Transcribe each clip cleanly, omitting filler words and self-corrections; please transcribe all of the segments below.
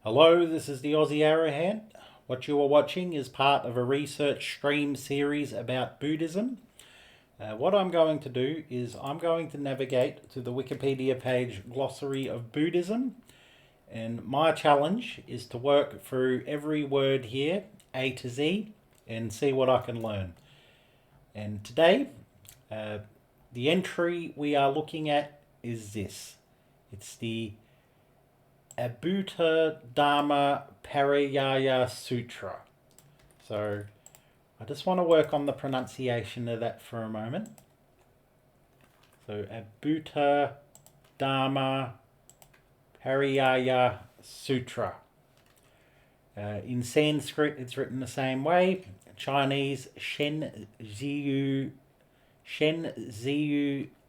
Hello, this is the Aussie Arrowhand. What you are watching is part of a research stream series about Buddhism. What I'm going to do is I'm going to navigate to the Wikipedia page Glossary of Buddhism, and my challenge is to work through every word here, A to Z, and see what I can learn. And today, the entry we are looking at is this. It's the Adbhutadharmaparyāya Sūtra. So I just want to work on the pronunciation of that for a moment. So Adbhutadharmaparyāya Sūtra. In Sanskrit, it's written the same way. Chinese, Shen Ziyu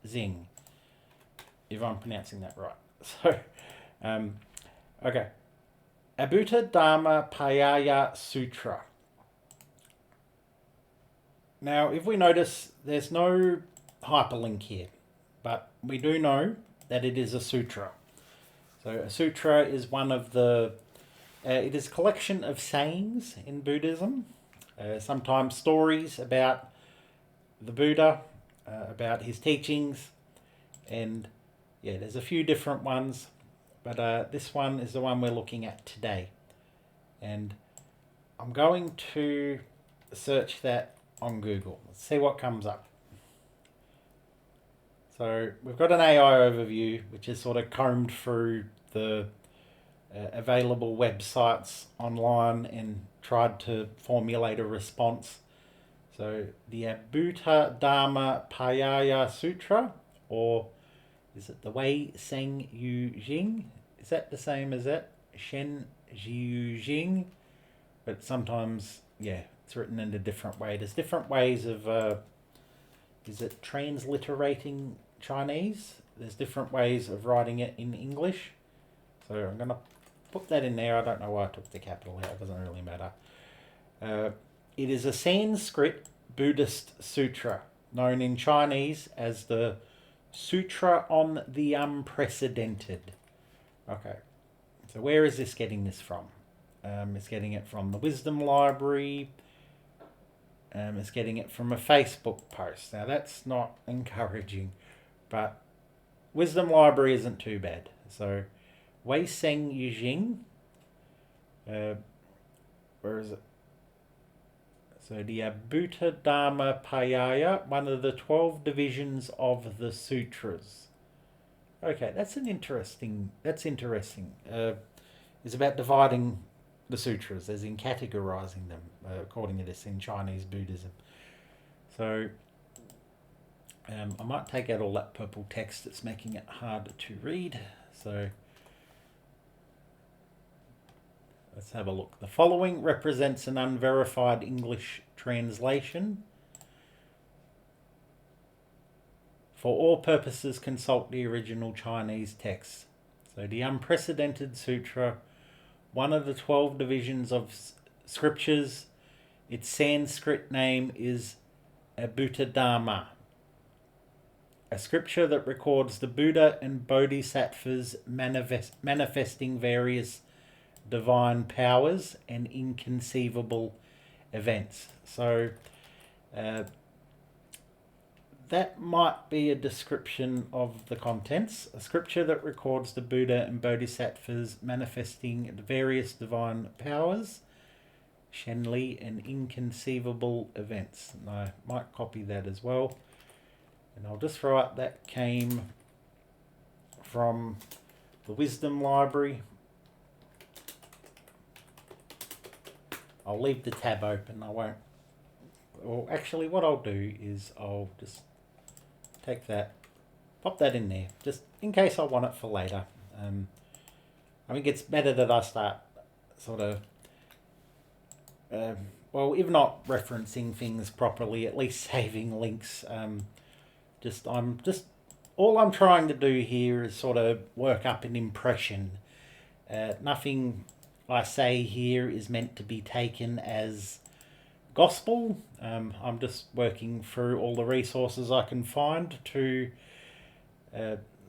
Zing, if I'm pronouncing that right. So, okay. Adbhutadharmaparyāya Sūtra. Now, if we notice, there's no hyperlink here, but we do know that it is a sutra. So a sutra is one of the, it is a collection of sayings in Buddhism, sometimes stories about the Buddha, about his teachings, and yeah, there's a few different ones, but this one is the one we're looking at today. And I'm going to search that on Google. Let's see what comes up. So we've got an AI overview, which is sort of combed through the available websites online and tried to formulate a response. So the Adbhutadharmaparyāya Sutra, or is it the Wei Seng Yu Jing? Is that the same as that? Shen Jiu Jing? But sometimes, yeah, it's written in a different way. There's different ways of, is it transliterating Chinese? There's different ways of writing it in English. So I'm going to put that in there. I don't know why I took the capital out. It doesn't really matter. It is a Sanskrit Buddhist sutra, known in Chinese as the Sutra on the Unprecedented. Okay, so where is this getting this from? It's getting it from the Wisdom Library. It's getting it from a Facebook post. Now that's not encouraging, but Wisdom Library isn't too bad. So Wei Seng Yijing, where is it? So the Adbhutadharmaparyāya, one of the 12 divisions of the sutras. Okay, that's interesting. It's about dividing the sutras, as in categorizing them, according to this in Chinese Buddhism. So I might take out all that purple text that's making it hard to read. So let's have a look. The following represents an unverified English translation. For all purposes, consult the original Chinese text. So the Unprecedented Sutra, one of the 12 divisions of scriptures, its Sanskrit name is Adbhutadharma, a scripture that records the Buddha and Bodhisattvas manifesting various divine powers and inconceivable events. So that might be a description of the contents. A scripture that records the Buddha and Bodhisattvas manifesting various divine powers, Shenli, and inconceivable events. And I might copy that as well. And I'll just throw up that came from the Wisdom Library. I'll leave the tab open. I won't. Or actually, what I'll do is I'll just take that, pop that in there, just in case I want it for later. I think it's better that I start sort of, well, if not referencing things properly, at least saving links. All I'm trying to do here is sort of work up an impression. Nothing I say here is meant to be taken as gospel. I'm just working through all the resources I can find to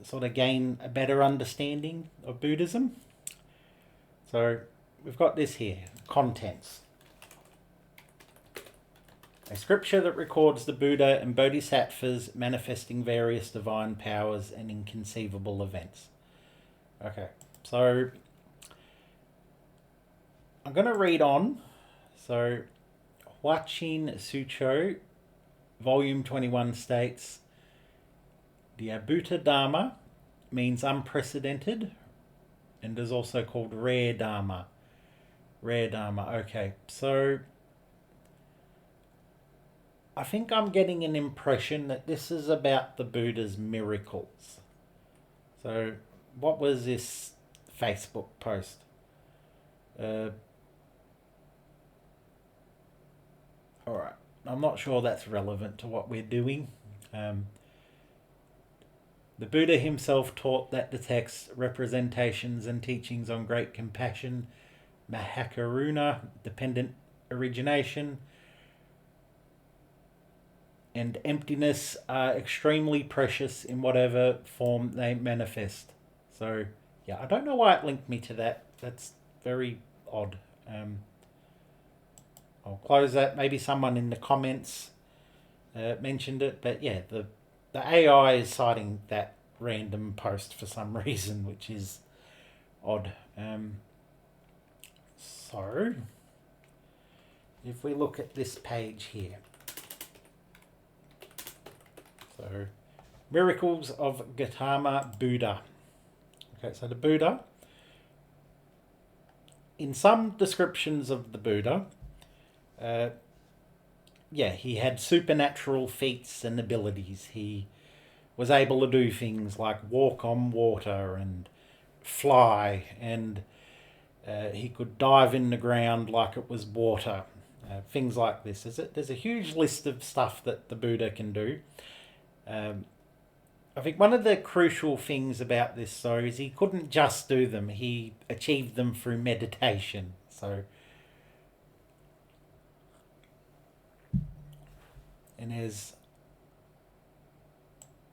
sort of gain a better understanding of Buddhism. So we've got this here, contents. A scripture that records the Buddha and Bodhisattvas manifesting various divine powers and inconceivable events. Okay, so I'm going to read on. So, Huachin Sucho, Volume 21 states, the Adbhutadharma means unprecedented and is also called rare Dharma. Rare Dharma, okay. So, I think I'm getting an impression that this is about the Buddha's miracles. So, what was this Facebook post? Alright, I'm not sure that's relevant to what we're doing. The Buddha himself taught that the text's representations and teachings on great compassion, Mahakaruna, dependent origination, and emptiness are extremely precious in whatever form they manifest. So, yeah, I don't know why it linked me to that. That's very odd. I'll close that. Maybe someone in the comments mentioned it, but yeah, the AI is citing that random post for some reason, which is odd. So, if we look at this page here, so miracles of Gautama Buddha. Okay, so the Buddha, in some descriptions of the Buddha, he had supernatural feats and abilities. He was able to do things like walk on water and fly, and he could dive in the ground like it was water. Things like this. There's a huge list of stuff that the Buddha can do. I think one of the crucial things about this, though, is he couldn't just do them. He achieved them through meditation. So, and if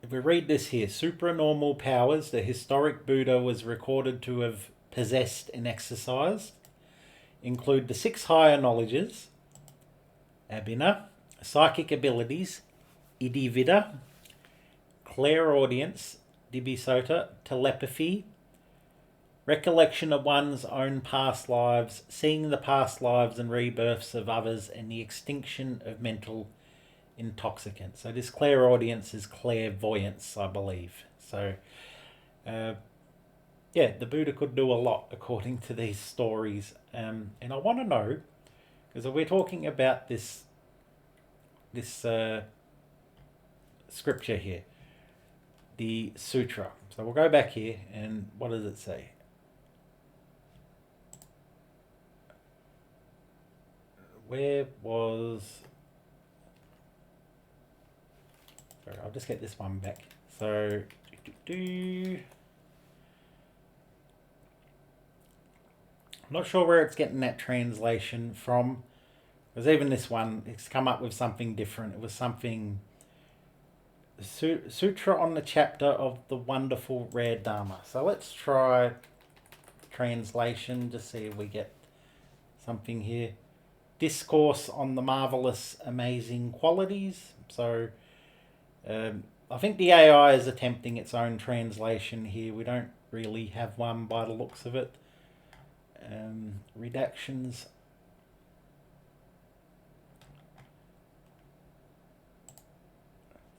we read this here, supranormal powers the historic Buddha was recorded to have possessed and exercised include the 6 higher knowledges, abhina, psychic abilities, idivida, clairaudience, dibisota, telepathy, recollection of one's own past lives, seeing the past lives and rebirths of others, and the extinction of mental intoxicants. So this clairaudience is clairvoyance, I believe. So, the Buddha could do a lot according to these stories. And I want to know, because we're talking about this scripture here, the Sūtra. So we'll go back here, and what does it say? Where was... Sorry, I'll just get this one back. So, I'm not sure where it's getting that translation from, because even this one, it's come up with something different. It was something... Sutra on the chapter of the wonderful rare Dharma. So let's try translation to see if we get something here. Discourse on the marvelous, amazing qualities. So I think the AI is attempting its own translation here. We don't really have one by the looks of it. Redactions.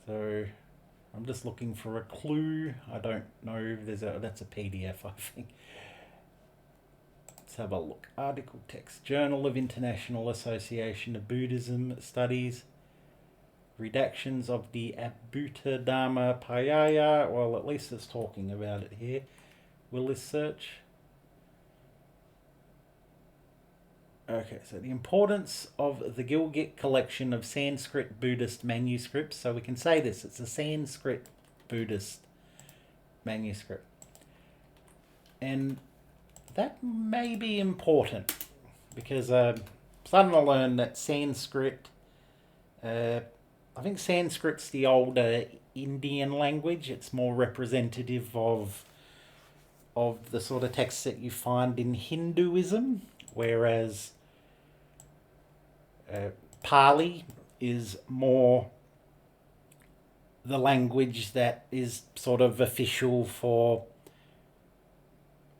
So I'm just looking for a clue. I don't know if that's a PDF, I think. Let's have a look. Article text. Journal of International Association of Buddhism Studies. Redactions of the Adbhutadharmaparyāya. Well, at least it's talking about it here. Will this search? Okay, so the importance of the Gilgit collection of Sanskrit Buddhist manuscripts. So we can say this, it's a Sanskrit Buddhist manuscript. And that may be important because I'm starting to learn that Sanskrit, I think Sanskrit's the older Indian language. It's more representative of of the sort of texts that you find in Hinduism, whereas Pali is more the language that is sort of official for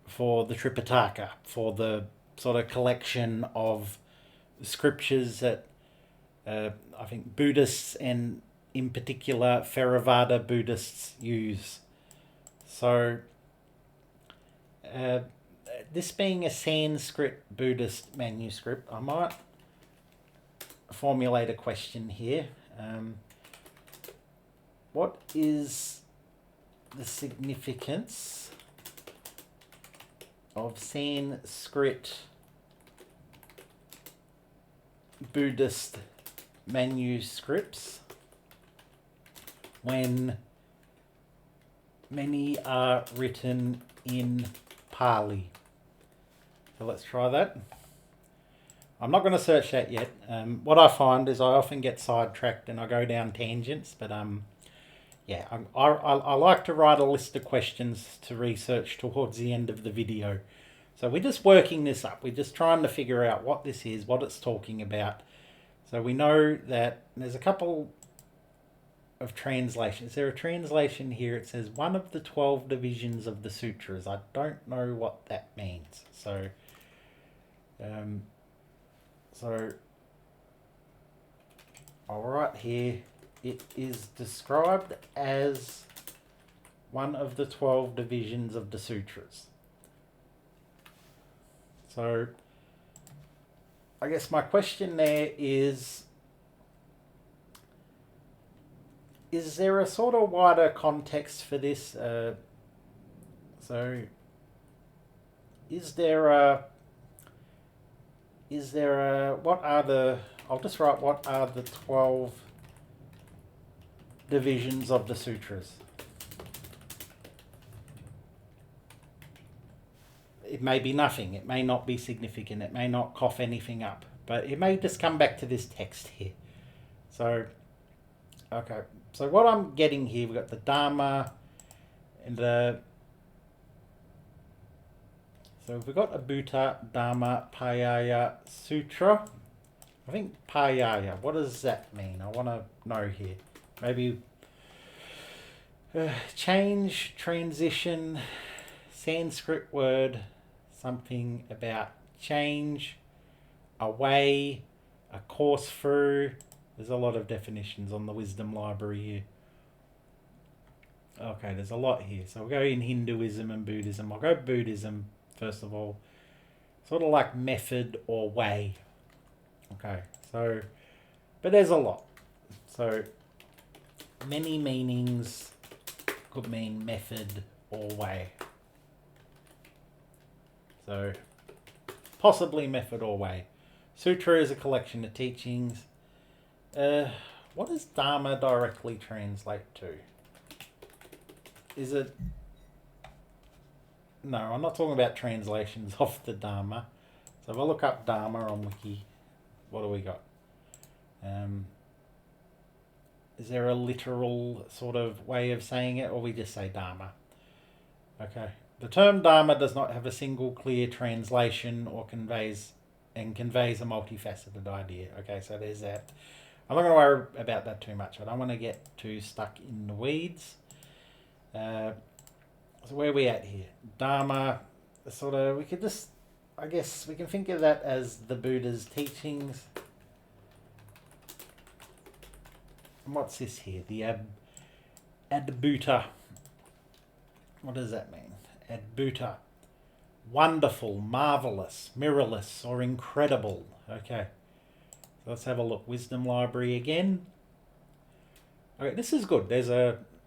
the Tripitaka, for the sort of collection of scriptures that I think Buddhists and in particular Theravada Buddhists use. So this being a Sanskrit Buddhist manuscript, I might formulate a question here. What is the significance of Sanskrit Buddhist manuscripts when many are written in Pali? So let's try that. I'm not going to search that yet. What I find is I often get sidetracked and I go down tangents, but yeah, I like to write a list of questions to research towards the end of the video. So we're just working this up. We're just trying to figure out what this is, what it's talking about. So we know that there's a couple of translations. Is there a translation here? It says one of the 12 divisions of the sutras. I don't know what that means. So, I'll write here, it is described as one of the 12 divisions of the sutras. So, I guess my question there is there a sort of wider context for this? So, is there a, I'll just write what are the 12 divisions of the sutras? It may be nothing, it may not be significant, it may not cough anything up, but it may just come back to this text here. So, okay, so what I'm getting here, we've got the Dharma and the... So we've got Adbhutadharmaparyāya Sutra. I think Paryāya, what does that mean? I want to know here. Maybe change, transition, Sanskrit word, something about change, away, a course through. There's a lot of definitions on the wisdom library here. Okay, there's a lot here. So we'll go in Hinduism and Buddhism. I'll go Buddhism first of all. Sort of like method or way. Okay, so, but there's a lot. So, many meanings could mean method or way. So, possibly method or way. Sutra is a collection of teachings. What does Dharma directly translate to? Is it... No, I'm not talking about translations of the Dharma. So if I look up Dharma on Wiki, what do we got? Is there a literal sort of way of saying it, or we just say Dharma? Okay. The term Dharma does not have a single clear translation or conveys a multifaceted idea. Okay, so there's that. I'm not going to worry about that too much. I don't want to get too stuck in the weeds. So where are we at here? Dharma, sort of, we could just, I guess we can think of that as the Buddha's teachings. And what's this here? The Adbhuta. What does that mean? Adbhuta. Wonderful, marvelous, mirrorless, or incredible. Okay. So let's have a look. Wisdom Library again. Okay, this is good.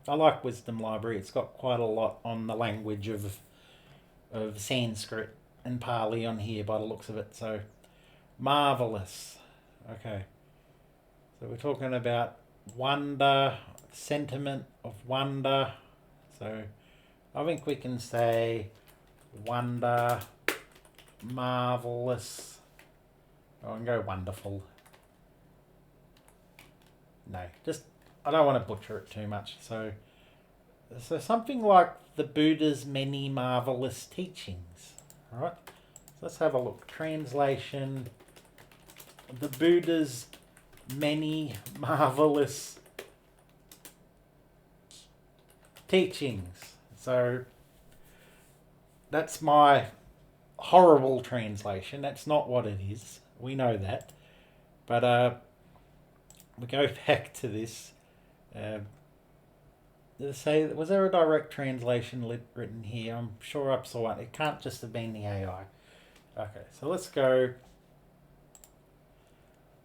I like Wisdom Library. It's got quite a lot on the language of Sanskrit and Pali on here by the looks of it. So, marvelous. Okay. So we're talking about wonder, sentiment of wonder. So I think we can say wonder, marvelous. I can go wonderful. No, just, I don't want to butcher it too much. So So something like the Buddha's many marvelous teachings. All right. So let's have a look. Translation. The Buddha's many marvelous teachings. So that's my horrible translation. That's not what it is. We know that. But we go back to this. Say, was there a direct translation written here? I'm sure I saw one. It can't just have been the AI. Okay, so let's go.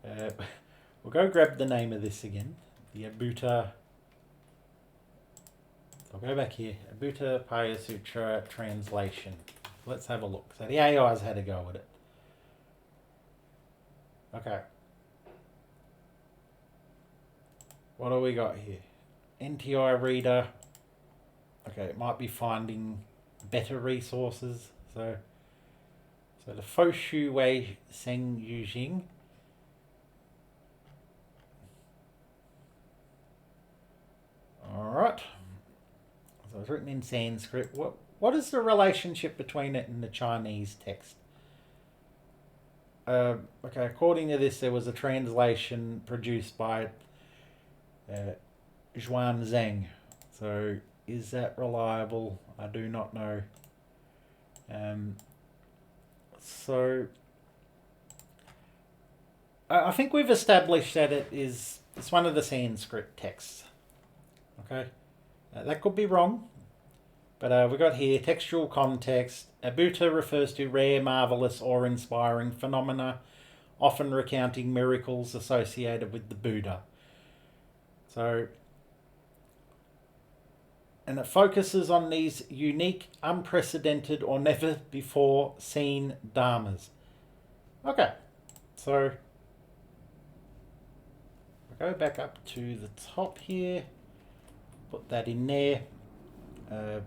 We'll go grab the name of this again. The Adbhuta. I'll go back here. Adbhutadharmaparyāya Sutra translation. Let's have a look. So the AI's had a go at it. Okay. What do we got here? NTI reader. Okay, it might be finding better resources. So the Foshu Wei Seng Yujing. Alright. So it's written in Sanskrit. What is the relationship between it and the Chinese text? Okay, according to this, there was a translation produced by Zhuan Zhang. So is that reliable? I do not know. So I think we've established that it's one of the Sanskrit texts. Okay, that could be wrong, but we got here textual context. Adbhuta refers to rare, marvelous, or inspiring phenomena, often recounting miracles associated with the Buddha. So, and it focuses on these unique, unprecedented, or never before seen dharmas. Okay, so we'll go back up to the top here. Put that in there. And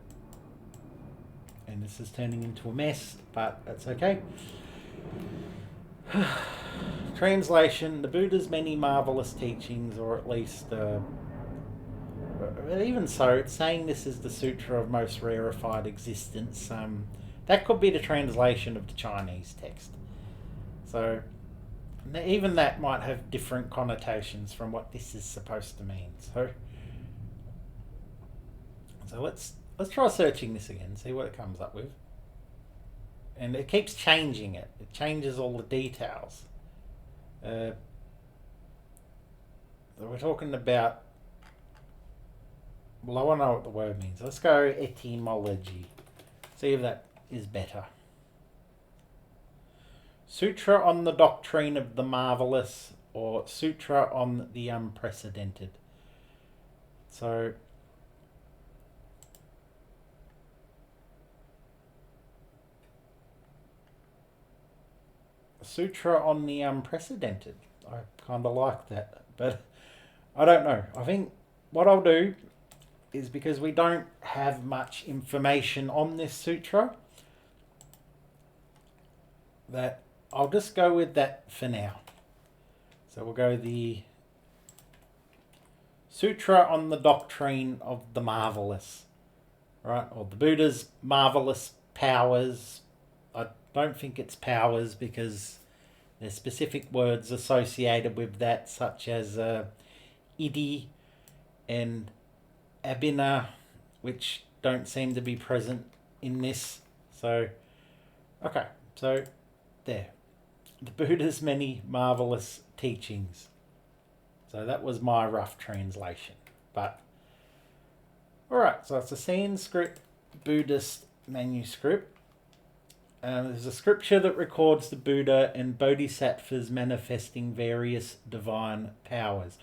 this is turning into a mess, but that's okay. Translation, the Buddha's many marvelous teachings, or at least, even so, it's saying this is the Sutra of most rarefied existence. That could be the translation of the Chinese text. So, even that might have different connotations from what this is supposed to mean. So let's try searching this again, see what it comes up with. And it keeps changing it. It changes all the details. So we're talking about... Well, I want to know what the word means. Let's go etymology. See if that is better. Sutra on the doctrine of the marvelous, or Sutra on the unprecedented. So... Sutra on the unprecedented. I kind of like that, but I don't know. I think what I'll do is, because we don't have much information on this sutra, that I'll just go with that for now. So we'll go the Sutra on the doctrine of the marvelous, right? Or the Buddha's marvelous powers. I don't think it's powers, because there's specific words associated with that, such as Idi and Abhina, which don't seem to be present in this. So, okay, so there. The Buddha's many marvelous teachings. So that was my rough translation. But, alright, so it's a Sanskrit Buddhist manuscript. There's a scripture that records the Buddha and Bodhisattvas manifesting various divine powers.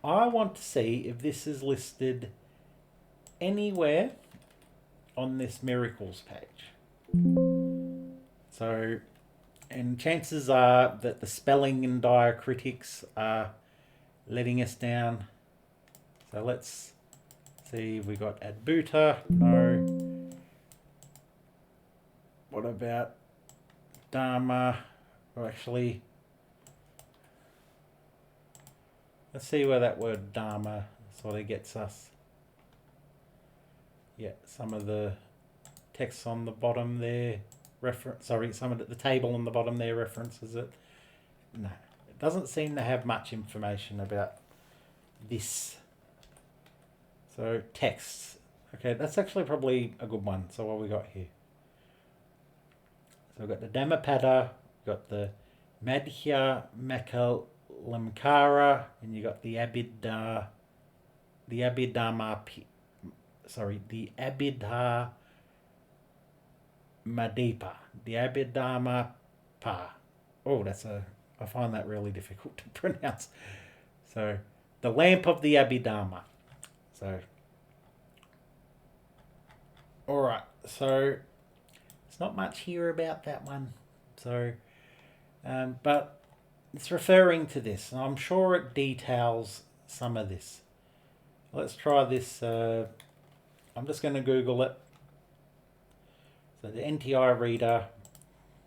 I want to see if this is listed anywhere on this miracles page. So, and chances are that the spelling and diacritics are letting us down. So let's see if we got Adbhuta. No. What about Dharma? Or actually, let's see where that word Dharma sort of gets us. yeah, some of the text on the bottom there some of the table on the bottom there references it. No, it doesn't seem to have much information about this. So texts. Okay, that's actually probably a good one. So what we got here? So we've got the Dhammapada, we've got the Madhya Makalamkara, and you got the Abhidharmapiya. The Abhidharmapa. Oh, I find that really difficult to pronounce. So, the lamp of the Abhidharma. So, alright, so, there's not much here about that one. So, but it's referring to this, and I'm sure it details some of this. Let's try this. I'm just going to Google it. So the NTI reader,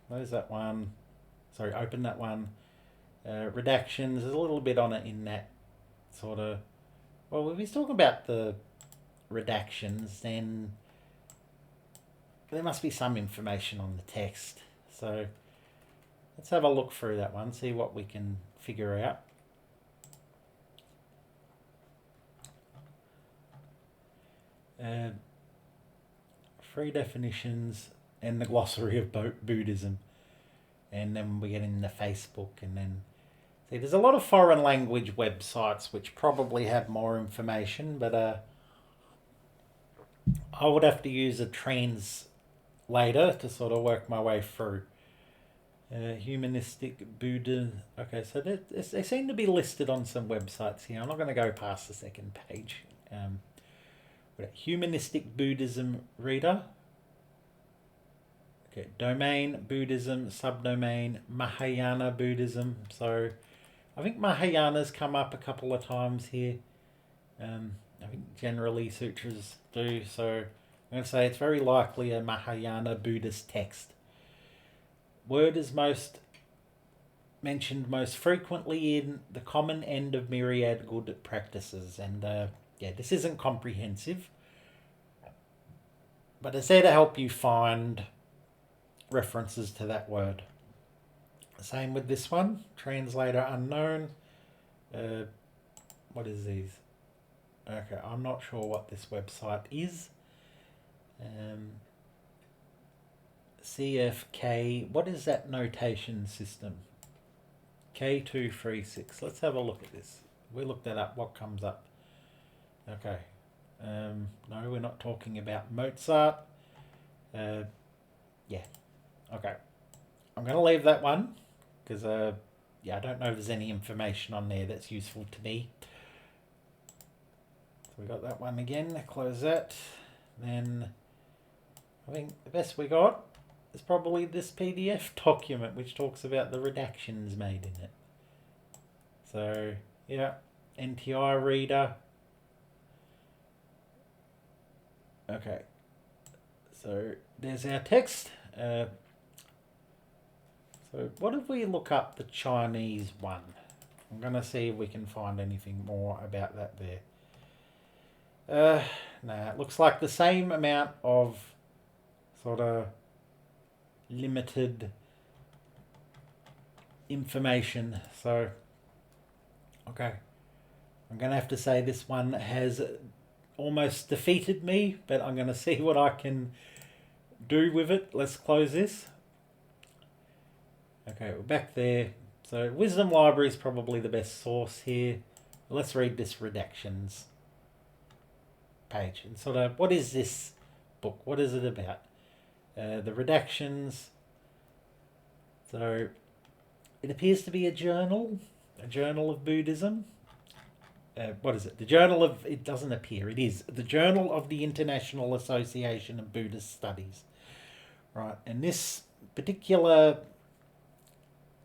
there's that one. Sorry, open that one. Redactions, there's a little bit on it in that sort of. Well, if he's talking about the redactions, then there must be some information on the text. So let's have a look through that one, see what we can figure out. Three definitions and the glossary of Buddhism, and then we get in the Facebook, and then see there's a lot of foreign language websites which probably have more information, but I would have to use a translator to sort of work my way through. Humanistic Buddha. Okay, so they seem to be listed on some websites here. I'm not going to go past the second page. Humanistic Buddhism reader. Okay, domain Buddhism, subdomain Mahayana Buddhism. So I think Mahayana's come up a couple of times here. I think generally sutras do. So I'm going to say it's very likely a Mahayana Buddhist text. Word is mentioned most frequently in the common end of myriad good practices. And this isn't comprehensive, but it's there to help you find references to that word. Same with this one, translator unknown. What is these? Okay, I'm not sure what this website is. CFK, what is that notation system? K236. Let's have a look at this. We looked that up. What comes up? Okay. No, we're not talking about Mozart. Yeah. Okay. I'm going to leave that one because, I don't know if there's any information on there that's useful to me. So we got that one again. Close that. Then I think the best we got is probably this PDF document which talks about the redactions made in it. So, yeah, NTI reader. Okay, so there's our text. So what if we look up the Chinese one? I'm going to see if we can find anything more about that there. Nah, it looks like the same amount of sort of limited information. So, okay. I'm going to have to say this one has almost defeated me, but I'm going to see what I can do with it. Let's close this. Okay, we're back there. So Wisdom Library is probably the best source here. Let's read this redactions page. And sort of, what is this book? What is it about? The redactions. So it appears to be a journal of Buddhism. What is it? The Journal of, it doesn't appear, it is the Journal of the International Association of Buddhist Studies. Right, and this particular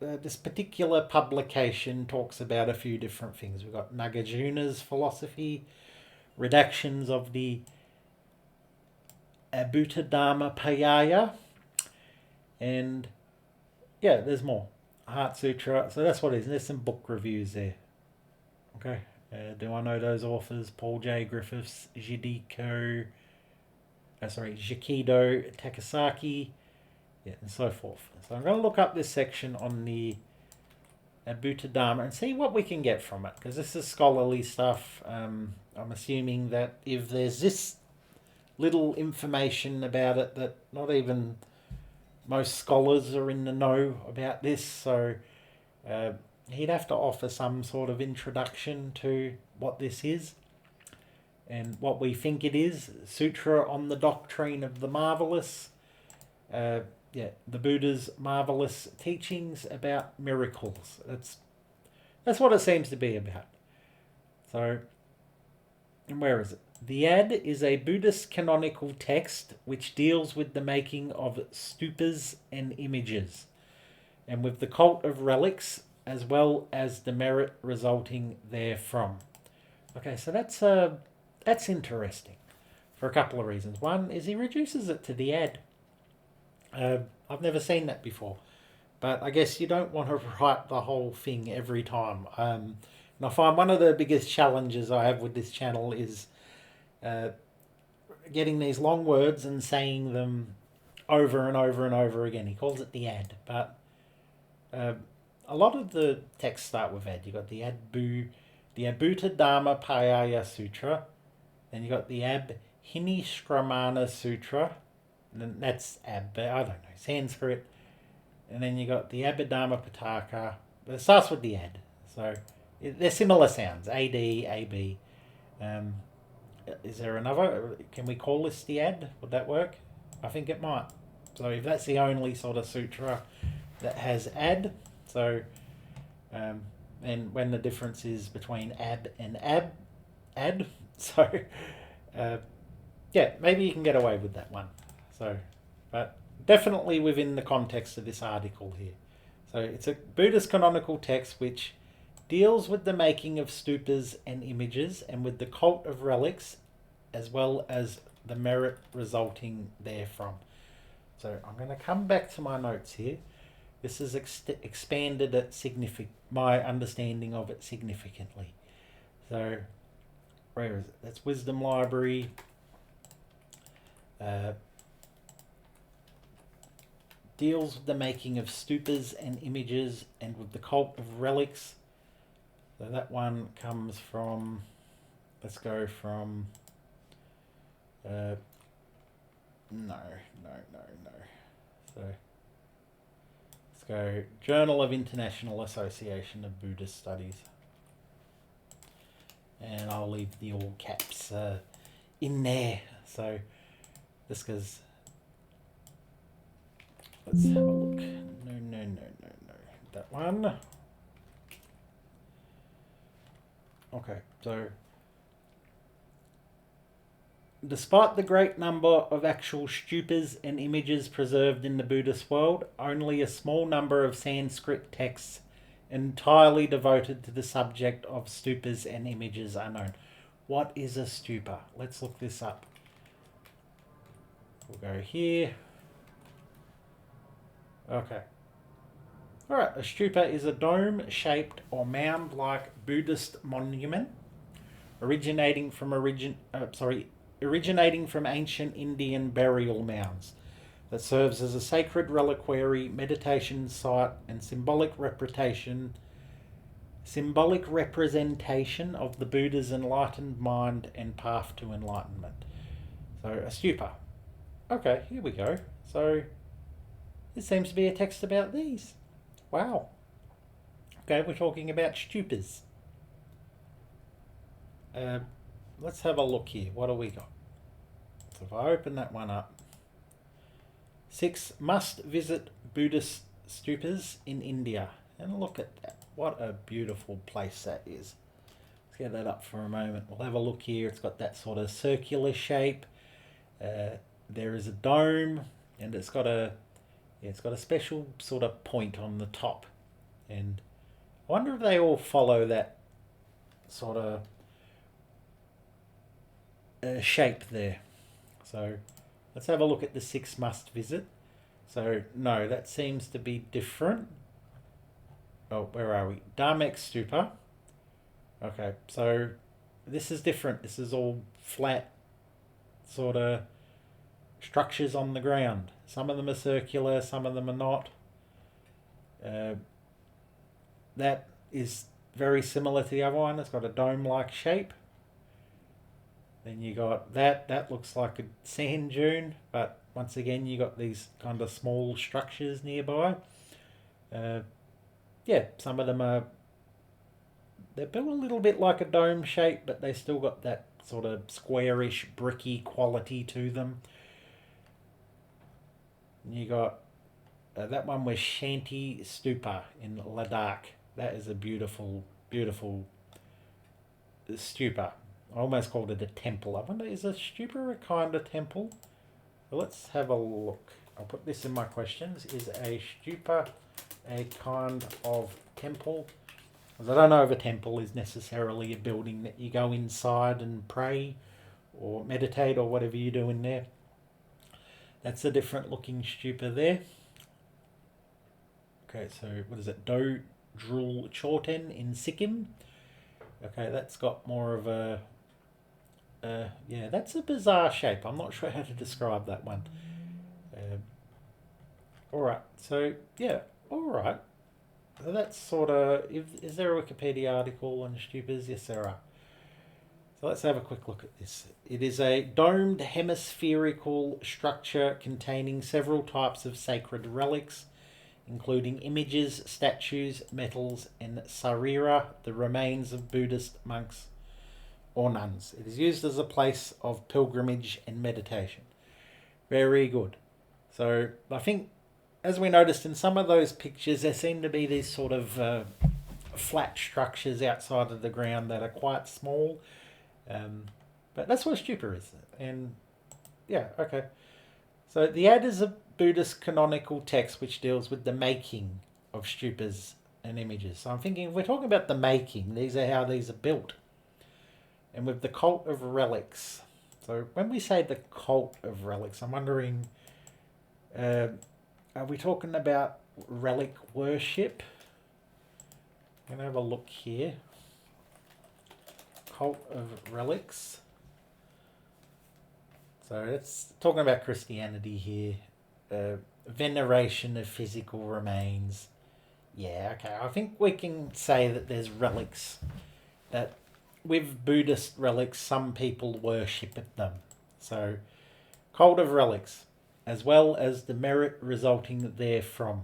publication talks about a few different things. We've got Nagarjuna's philosophy, redactions of the Adbhutadharmaparyāya, and yeah, there's more. Heart Sutra, so that's what it is. There's some book reviews there. Okay. Do I know those authors? Paul J. Griffiths, Jidiko Jikido Takasaki, yeah, and so forth. So I'm going to look up this section on the Adbhutadharma and see what we can get from it, because this is scholarly stuff. I'm assuming that if there's this little information about it, that not even most scholars are in the know about this, so he'd have to offer some sort of introduction to what this is and what we think it is. Sutra on the Doctrine of the Marvelous. The Buddha's marvelous teachings about miracles. That's what it seems to be about. So, and where is it? The Ad is a Buddhist canonical text which deals with the making of stupas and images, and with the cult of relics, as well as the merit resulting therefrom. Okay, so that's interesting for a couple of reasons. One is he reduces it to the Ad. I've never seen that before, but I guess you don't want to write the whole thing every time. And I find one of the biggest challenges I have with this channel is getting these long words and saying them over and over and over again. He calls it the Ad, but a lot of the texts start with Ad. You got the Adbhutadharmaparyāya Sutra, then you got the Abhinishramana Sutra, and that's I don't know, Sanskrit, and then you got the Abhidharmapitaka, but it starts with the Ad. So they're similar sounds, AD, AB. Is there another? Can we call this the Ad? Would that work? I think it might. So if that's the only sort of sutra that has Ad, so and when the difference is between Ab and Ad, so yeah, maybe you can get away with that one. So, but definitely within the context of this article here. So it's a Buddhist canonical text which deals with the making of stupas and images, and with the cult of relics, as well as the merit resulting therefrom. So I'm going to come back to my notes here. This has expanded at my understanding of it significantly. So where is it? That's Wisdom Library. Deals with the making of stupas and images, and with the cult of relics. So that one comes from, let's go from, no. So let's go Journal of International Association of Buddhist Studies. And I'll leave the all caps in there. So this goes, let's have a look. No. That one. Okay, so despite the great number of actual stupas and images preserved in the Buddhist world, only a small number of Sanskrit texts entirely devoted to the subject of stupas and images are known. What is a stupa? Let's look this up. We'll go here. Okay. Alright, a stupa is a dome-shaped or mound-like Buddhist monument originating from ancient Indian burial mounds that serves as a sacred reliquary, meditation site, and symbolic representation of the Buddha's enlightened mind and path to enlightenment. So, a stupa. Okay, here we go. So, this seems to be a text about these. Wow. Okay, we're talking about stupas. Let's have a look here. What do we got? So if I open that one up. 6 must visit Buddhist stupas in India. And look at that. What a beautiful place that is. Let's get that up for a moment. We'll have a look here. It's got that sort of circular shape. There is a dome, and it's got a special sort of point on the top. And I wonder if they all follow that sort of shape there. So let's have a look at the 6 must visit. So no, that seems to be different. Oh, where are we? Dharmek Stupa. Okay, so this is different. This is all flat, sort of structures on the ground. Some of them are circular, some of them are not. That is very similar to the other one. It's got a dome-like shape. Then you got that looks like a sand dune, but once again you got these kind of small structures nearby. Some of them they're built a little bit like a dome shape, but they still got that sort of squarish, bricky quality to them. And you got that one was Shanti Stupa in Ladakh. That is a beautiful, beautiful stupa. I almost called it a temple. I wonder, is a stupa a kind of temple? Well, let's have a look. I'll put this in my questions. Is a stupa a kind of temple? Because I don't know if a temple is necessarily a building that you go inside and pray or meditate or whatever you do in there. That's a different looking stupa there. Okay, so what is it? Dodrul Chorten in Sikkim. Okay, that's got more of a... that's a bizarre shape. I'm not sure how to describe that one. Alright, so alright. So that's sort of... Is there a Wikipedia article on stupas? Yes, there are. So let's have a quick look at this. It is a domed hemispherical structure containing several types of sacred relics, including images, statues, metals, and sarira, the remains of Buddhist monks or nuns. It is used as a place of pilgrimage and meditation. Very good. So I think, as we noticed in some of those pictures, there seem to be these sort of flat structures outside of the ground that are quite small. But that's what a stupa is. And okay. So the Ad is a Buddhist canonical text which deals with the making of stupas and images. So I'm thinking, if we're talking about the making, these are how these are built. And with the cult of relics. So when we say the cult of relics, I'm wondering, are we talking about relic worship? I'm going to have a look here. Cult of relics. So it's talking about Christianity here. Veneration of physical remains. Yeah, okay. I think we can say that there's relics. That with Buddhist relics, some people worship at them. So, cult of relics, as well as the merit resulting therefrom.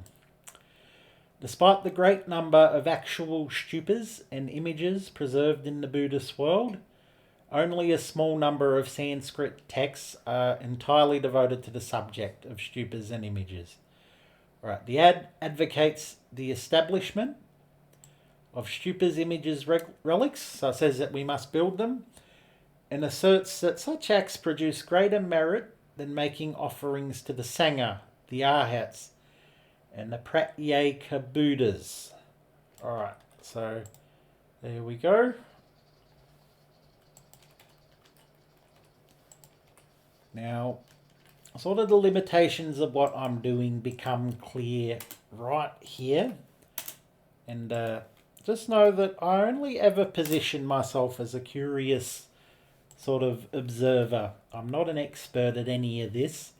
Despite the great number of actual stupas and images preserved in the Buddhist world, only a small number of Sanskrit texts are entirely devoted to the subject of stupas and images. Right, the Ad advocates the establishment of stupas, images, relics, so it says that we must build them, and asserts that such acts produce greater merit than making offerings to the Sangha, the Arhats, and the Pratyeka Buddhas. Alright, so there we go. Now, sort of the limitations of what I'm doing become clear right here. And just know that I only ever position myself as a curious sort of observer. I'm not an expert at any of this.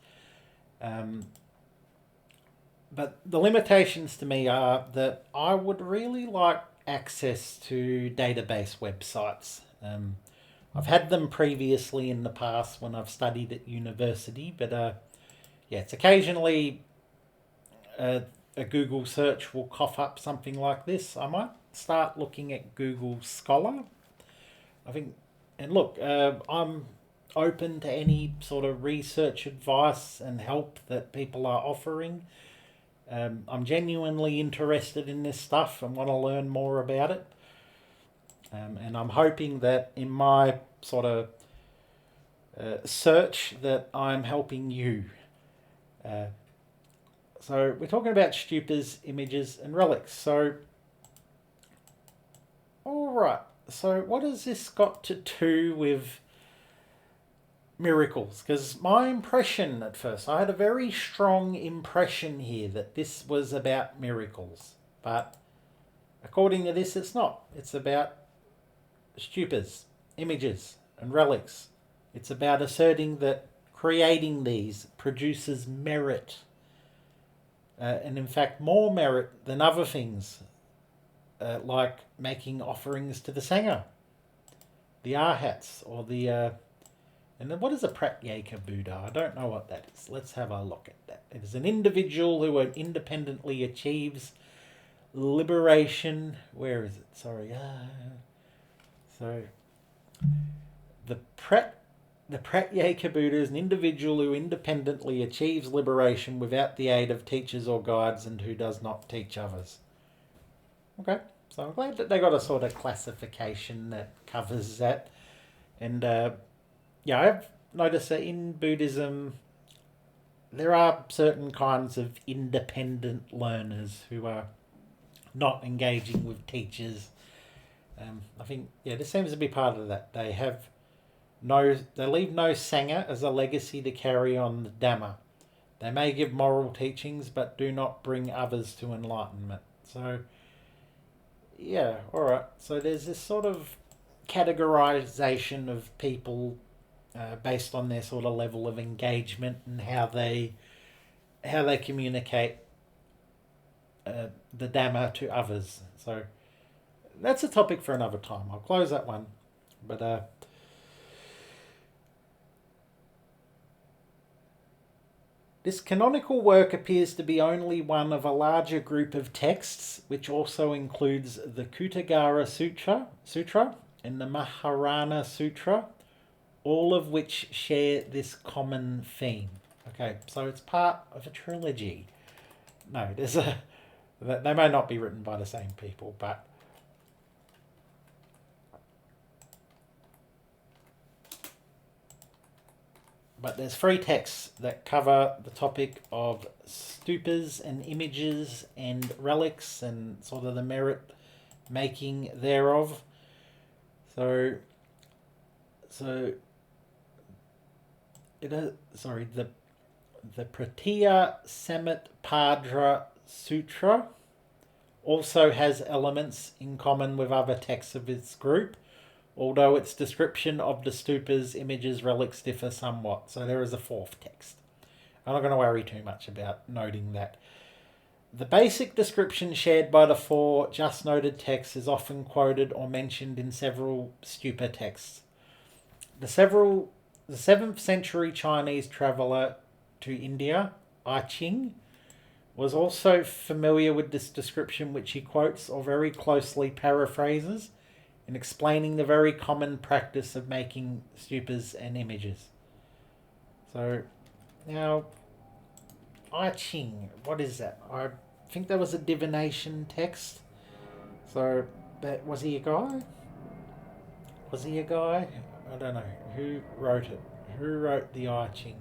But the limitations to me are that I would really like access to database websites. I've had them previously in the past when I've studied at university, but it's occasionally a Google search will cough up something like this. I might start looking at Google Scholar. I think, and look, I'm open to any sort of research advice and help that people are offering. I'm genuinely interested in this stuff and want to learn more about it. And I'm hoping that in my sort of search that I'm helping you. So we're talking about stupas, images, and relics. So, alright. So what has this got to do with miracles? Because my impression at first, I had a very strong impression here that this was about miracles. But according to this, it's not. It's about stupas, images, and relics. It's about asserting that creating these produces merit, and in fact more merit than other things, like making offerings to the Sangha, the Arhats, or the and then what is a Pratyeka Buddha? I don't know what that is. Let's have a look at that. It is an individual who independently achieves liberation. Where is it? Sorry. So the Pratyeka Buddha is an individual who independently achieves liberation without the aid of teachers or guides and who does not teach others. Okay, so I'm glad that they got a sort of classification that covers that. And yeah, I've noticed that in Buddhism there are certain kinds of independent learners who are not engaging with teachers. I think, yeah, this seems to be part of that. They leave no Sangha as a legacy to carry on the Dhamma. They may give moral teachings, but do not bring others to enlightenment. So, yeah, alright. So there's this sort of categorization of people based on their sort of level of engagement and how they communicate the Dhamma to others. So that's a topic for another time. I'll close that one. But this canonical work appears to be only one of a larger group of texts, which also includes the Kutagara Sutra and the Maharana Sutra, all of which share this common theme. Okay, so it's part of a trilogy. No, they may not be written by the same people, but there's 3 texts that cover the topic of stupas and images and relics and sort of the merit making thereof. So the Pratya Samitpadra Sutra also has elements in common with other texts of its group, although its description of the stupas, images, relics differ somewhat. So there is a 4th text. I'm not going to worry too much about noting that. The basic description shared by the 4 just noted texts is often quoted or mentioned in several stupa texts. The 7th century Chinese traveller to India, I Ching, was also familiar with this description, which he quotes or very closely paraphrases in explaining the very common practice of making stupas and images. So, now, I Ching, what is that? I think that was a divination text. So, but was he a guy? I don't know. Who wrote it? Who wrote the I Ching?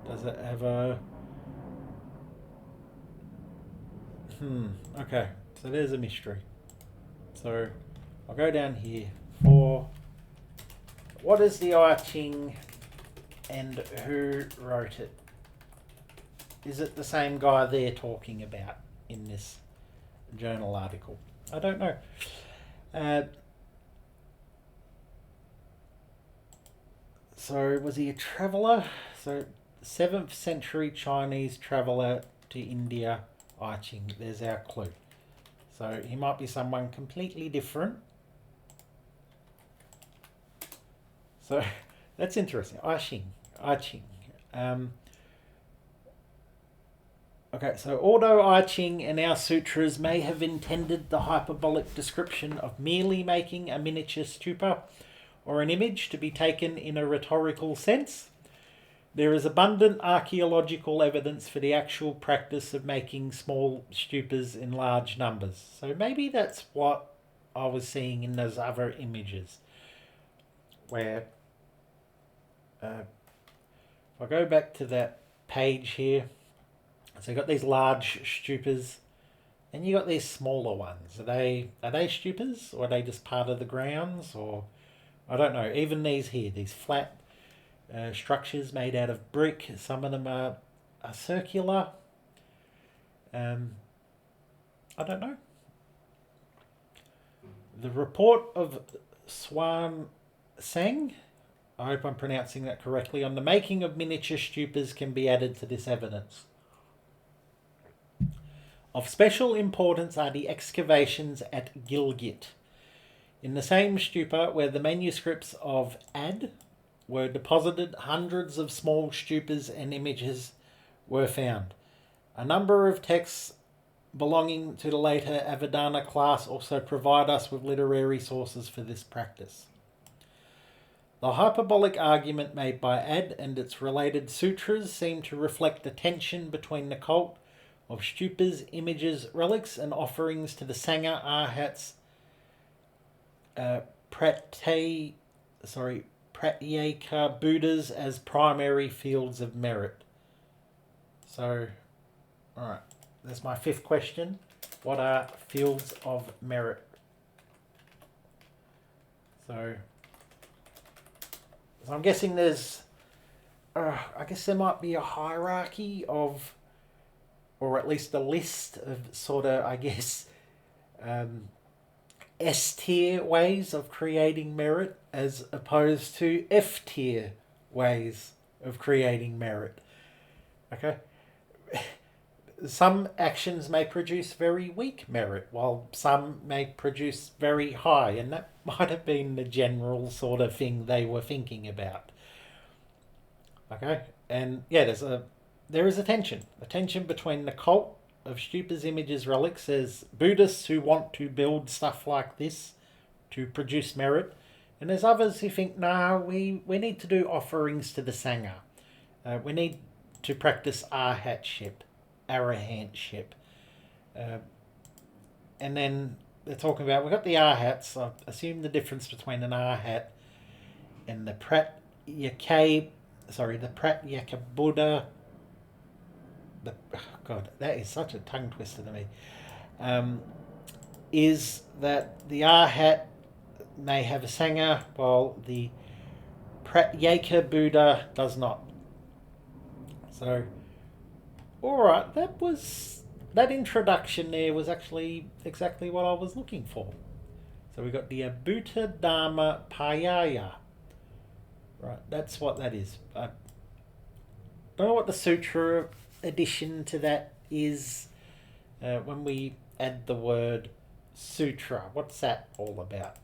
Does it have a... Okay, so there's a mystery. So, I'll go down here for what is the I Ching and who wrote it? Is it the same guy they're talking about in this journal article? I don't know. So was he a traveller? So 7th century Chinese traveller to India, I Ching. There's our clue. So he might be someone completely different. So that's interesting. I Ching. Okay, so although I Ching and our sutras may have intended the hyperbolic description of merely making a miniature stupa or an image to be taken in a rhetorical sense, there is abundant archaeological evidence for the actual practice of making small stupas in large numbers. So maybe that's what I was seeing in those other images, where if I go back to that page here, so you got these large stupas, and you got these smaller ones. Are they stupas, or are they just part of the grounds, or I don't know. Even these here, these flat structures made out of brick. Some of them are circular. I don't know. The report of Swan Seng I hope I'm pronouncing that correctly, on the making of miniature stupas can be added to this evidence. Of special importance are the excavations at Gilgit, in the same stupa where the manuscripts of Ad were deposited. Hundreds of small stupas and images were found. A number of texts belonging to the later Avadana class also provide us with literary sources for this practice. The hyperbolic argument made by Ad and its related sutras seem to reflect the tension between the cult of stupas, images, relics, and offerings to the Sangha, Arhats, Pratyeka Buddhas as primary fields of merit. So, alright, that's my fifth question. What are fields of merit? So I'm guessing there's, I guess there might be a hierarchy of, or at least a list of sort of, I guess, S-tier ways of creating merit as opposed to F-tier ways of creating merit. Okay? Some actions may produce very weak merit, while some may produce very high, and that might have been the general sort of thing they were thinking about. Okay? And yeah, there is a tension between the cult of stupas, images, relics as Buddhists who want to build stuff like this to produce merit, and there's others who think, no, we need to do offerings to the Sangha. We need to practice arhatship, arahantship. And then they're talking about, we've got the arhats. I assume the difference between an arhat and the Pratyeka Buddha. God, that is such a tongue twister to me. Is that the arhat may have a Sangha, while the Pratyeka Buddha does not. So, alright, that introduction there was actually exactly what I was looking for. So we got the Adbhutadharmaparyāya. Right, that's what that is. I don't know what the Sutra addition to that is. When we add the word Sutra, what's that all about?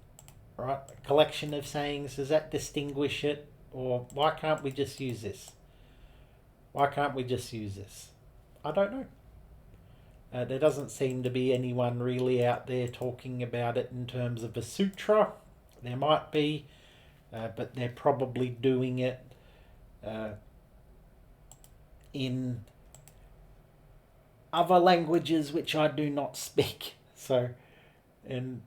Right, a collection of sayings, does that distinguish it? Or why can't we just use this? I don't know. There doesn't seem to be anyone really out there talking about it in terms of a sutra. There might be, but they're probably doing it in other languages which I do not speak. So, and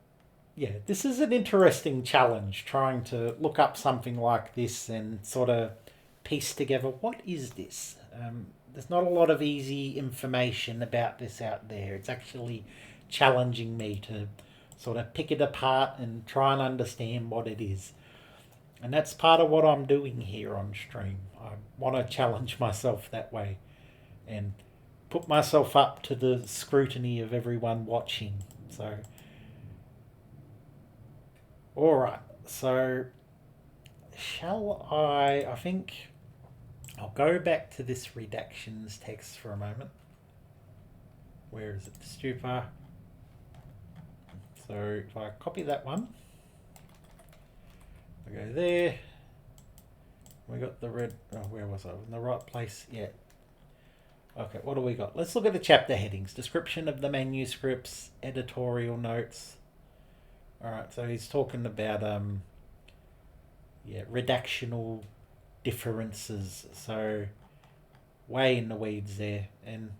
yeah, this is an interesting challenge, trying to look up something like this and sort of piece together, what is this? There's not a lot of easy information about this out there. It's actually challenging me to sort of pick it apart and try and understand what it is. And that's part of what I'm doing here on stream. I want to challenge myself that way and put myself up to the scrutiny of everyone watching. So, alright, so shall I think I'll go back to this redactions text for a moment. Where is it? Stupa. So if I copy that one, I go there. We got the red. Oh, where was I? In the right place? Yeah. Okay, what do we got? Let's look at the chapter headings. Description of the manuscripts, editorial notes. Alright, so he's talking about redactional differences. So way in the weeds there. And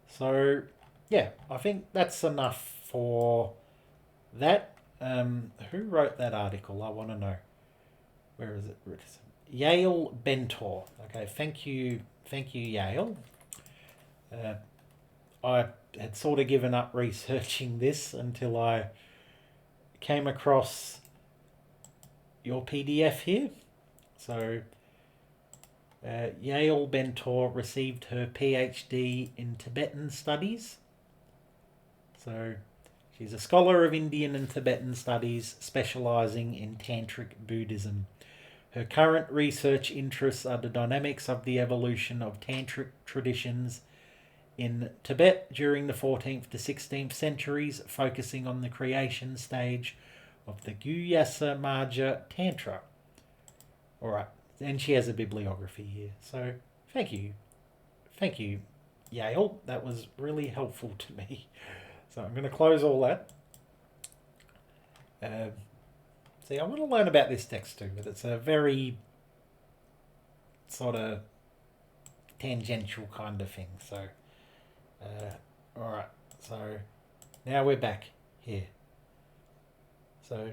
so yeah, I think that's enough for that. Who wrote that article? I want to know. Where is it? Yale Bentor. Okay, thank you, Yale. I had sort of given up researching this until I came across your PDF here. So Yale Bentor received her PhD in Tibetan studies. So She's a scholar of Indian and Tibetan studies, specialising in Tantric Buddhism. Her current research interests are the dynamics of the evolution of Tantric traditions in Tibet during the 14th to 16th centuries, focusing on the creation stage of the Gyasa Marja Tantra. Alright, and she has a bibliography here. So, thank you. Thank you, Yale. That was really helpful to me. So I'm going to close all that. See, I want to learn about this text too, but it's a very sort of tangential kind of thing. So, alright, so now we're back here. So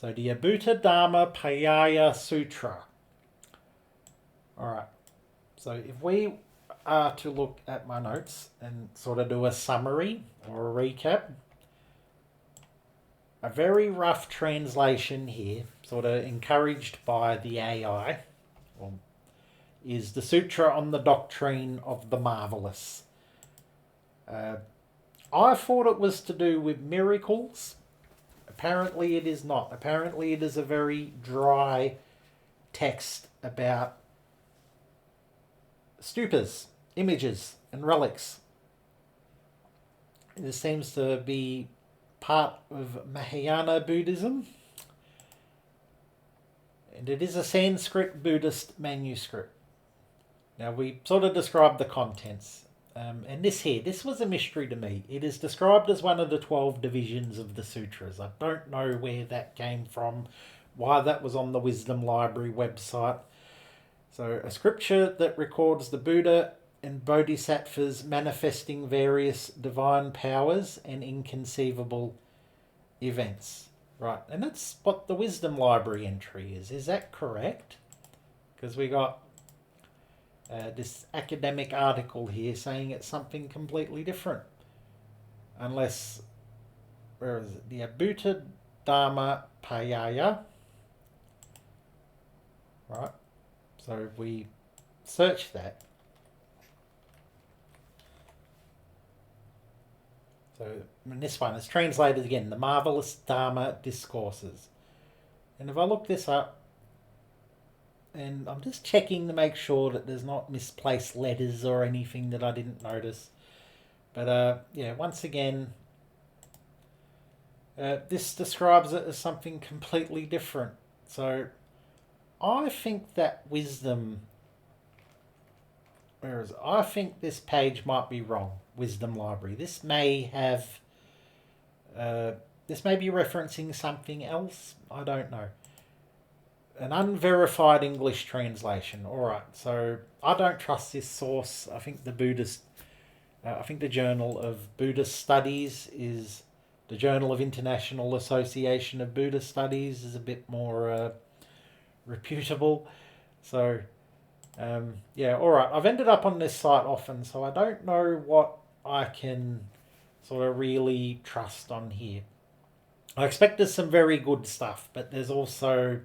the Adbhutadharmaparyāya Sūtra. Alright, so if we are to look at my notes and sort of do a summary or a recap, a very rough translation here, sort of encouraged by the AI, is the Sutra on the Doctrine of the Marvelous. I thought it was to do with miracles. Apparently it is not. Apparently it is a very dry text about stupas, images and relics. This seems to be part of Mahayana Buddhism, and it is a Sanskrit Buddhist manuscript. Now we sort of described the contents, and this was a mystery to me. It is described as one of the 12 divisions of the sutras. I don't know where that came from, why that was on the Wisdom Library website. So a scripture that records the Buddha and Bodhisattvas manifesting various divine powers and inconceivable events. Right, and that's what the Wisdom Library entry is. Is that correct? Because we got this academic article here saying it's something completely different. Unless, where is it? The Adbhutadharmaparyāya. Right, so if we search that, so in this one, it's translated again, the Marvelous Dharma Discourses. And if I look this up, and I'm just checking to make sure that there's not misplaced letters or anything that I didn't notice. But yeah, once again, this describes it as something completely different. So I think that wisdom, I think this page might be wrong. Wisdom Library. This may have, this may be referencing something else. I don't know. An unverified English translation. All right. So I don't trust this source. I think the Buddhist, I think the Journal of Buddhist Studies is the Journal of International Association of Buddhist Studies is a bit more reputable. So yeah, all right. I've ended up on this site often, so I don't know what I can sort of really trust on here. I expect there's some very good stuff, but there's also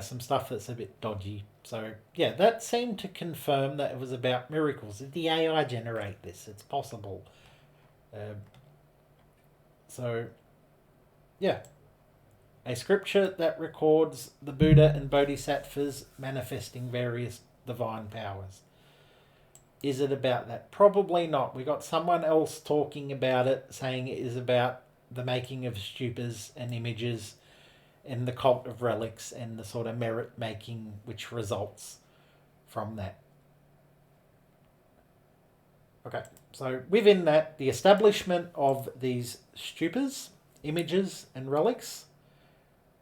some stuff that's a bit dodgy. So yeah, that seemed to confirm that it was about miracles. Did the AI generate this? It's possible. So yeah, a scripture that records the Buddha and Bodhisattvas manifesting various divine powers. Is it about that? Probably not. We got someone else talking about it, saying it is about the making of stupas and images and the cult of relics and the sort of merit making which results from that. Okay, so within that, the establishment of these stupas, images and relics,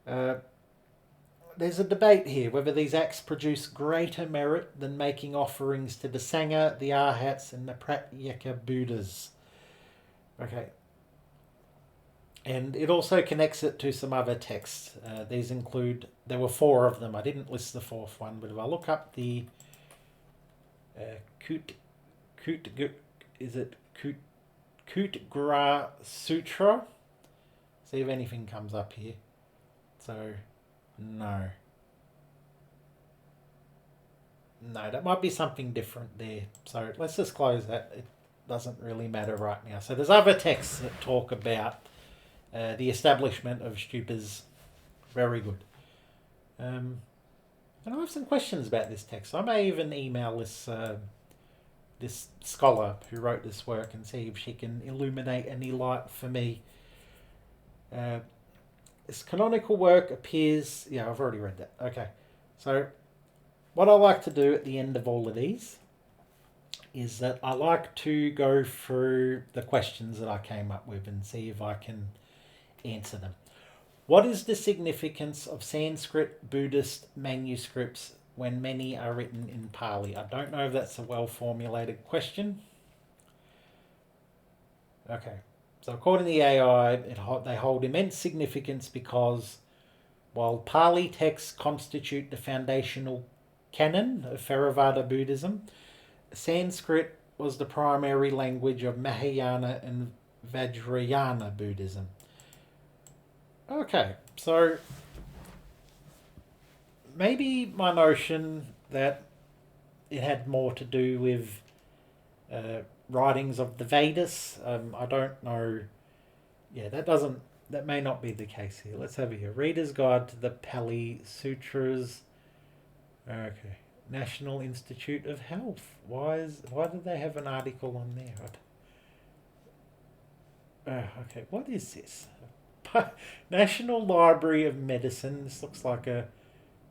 there's a debate here whether these acts produce greater merit than making offerings to the Sangha, the Arhats and the Pratyeka Buddhas. Okay. And it also connects it to some other texts. These include, there were 4 of them. I didn't list the 4th one, but if I look up the Kutgra Sutra, see if anything comes up here. So, no, that might be something different there. So let's just close that. doesn't really matter right now. So there's other texts that talk about the establishment of stupas. Very good. And I have some questions about this text. I may even email this scholar who wrote this work and see if she can illuminate any light for me. This canonical work appears... Yeah, I've already read that. Okay. So what I like to do at the end of all of these is that I like to go through the questions that I came up with and see if I can answer them. What is the significance of Sanskrit Buddhist manuscripts when many are written in Pali? I don't know if that's a well-formulated question. Okay, so according to the AI, they hold immense significance because while Pali texts constitute the foundational canon of Theravada Buddhism, Sanskrit was the primary language of Mahayana and Vajrayana Buddhism. Okay, so maybe my notion that it had more to do with writings of the Vedas. I don't know. Yeah, that may not be the case here. Let's have it here. Reader's Guide to the Pali Sutras. Okay. National Institute of Health. Why did they have an article on there? Okay, what is this? National Library of Medicine. This looks like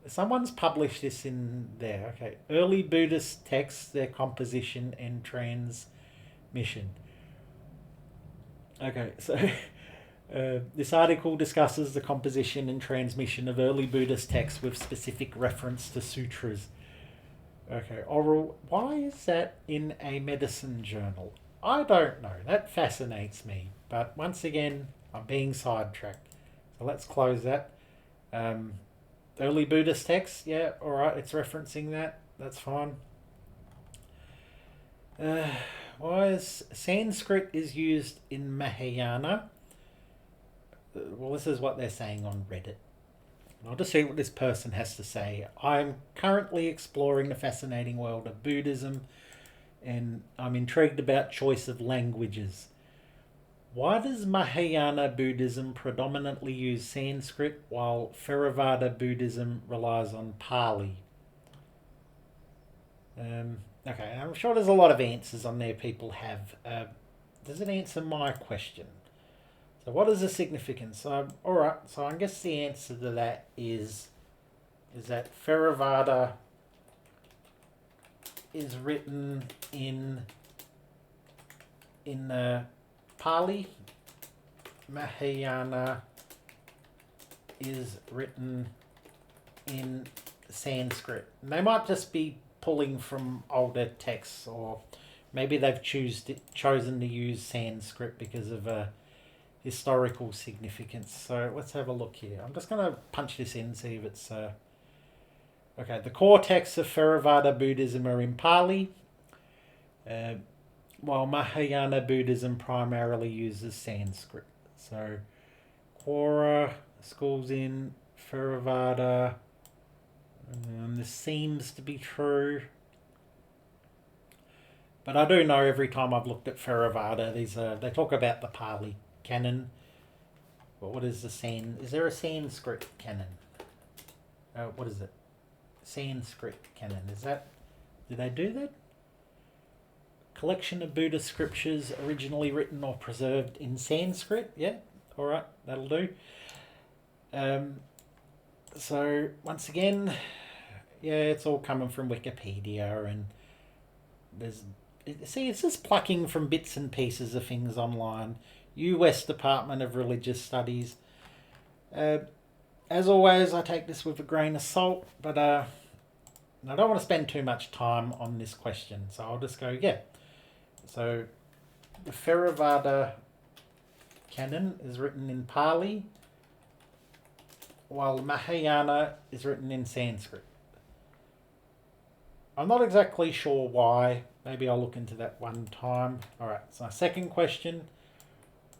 someone's published this in there. Okay, early Buddhist texts, their composition and transmission. Okay, so this article discusses the composition and transmission of early Buddhist texts with specific reference to sutras. Okay, oral. Why is that in a medicine journal? I don't know. That fascinates me. But once again, I'm being sidetracked. So let's close that. Early Buddhist texts, yeah, alright, it's referencing that. That's fine. Why is Sanskrit is used in Mahayana? Well, this is what they're saying on Reddit. I'll just see what this person has to say. I'm currently exploring the fascinating world of Buddhism and I'm intrigued about choice of languages. Why does Mahayana Buddhism predominantly use Sanskrit while Theravada Buddhism relies on Pali? Okay, I'm sure there's a lot of answers on there people have. Does it answer my question? So what is the significance? Alright, so I guess the answer to that is that Theravada is written in Pali. Mahayana is written in Sanskrit. And they might just be pulling from older texts, or maybe they've chosen to use Sanskrit because of historical significance. So let's have a look here. I'm just going to punch this in and see if it's... Okay, the core texts of Theravada Buddhism are in Pali, while Mahayana Buddhism primarily uses Sanskrit. So, Quora, schools in Theravada, this seems to be true. But I do know every time I've looked at Theravada, they talk about the Pali canon. But what is is there a Sanskrit canon? What is it? Sanskrit canon. Did they do that? Collection of Buddhist scriptures originally written or preserved in Sanskrit. Yeah, alright, that'll do. So, once again, yeah, it's all coming from Wikipedia, and it's just plucking from bits and pieces of things online. US Department of Religious Studies. As always, I take this with a grain of salt, but I don't want to spend too much time on this question, so I'll just go, yeah. So, the Theravada canon is written in Pali, while Mahayana is written in Sanskrit. I'm not exactly sure why. Maybe I'll look into that one time. Alright, so second question.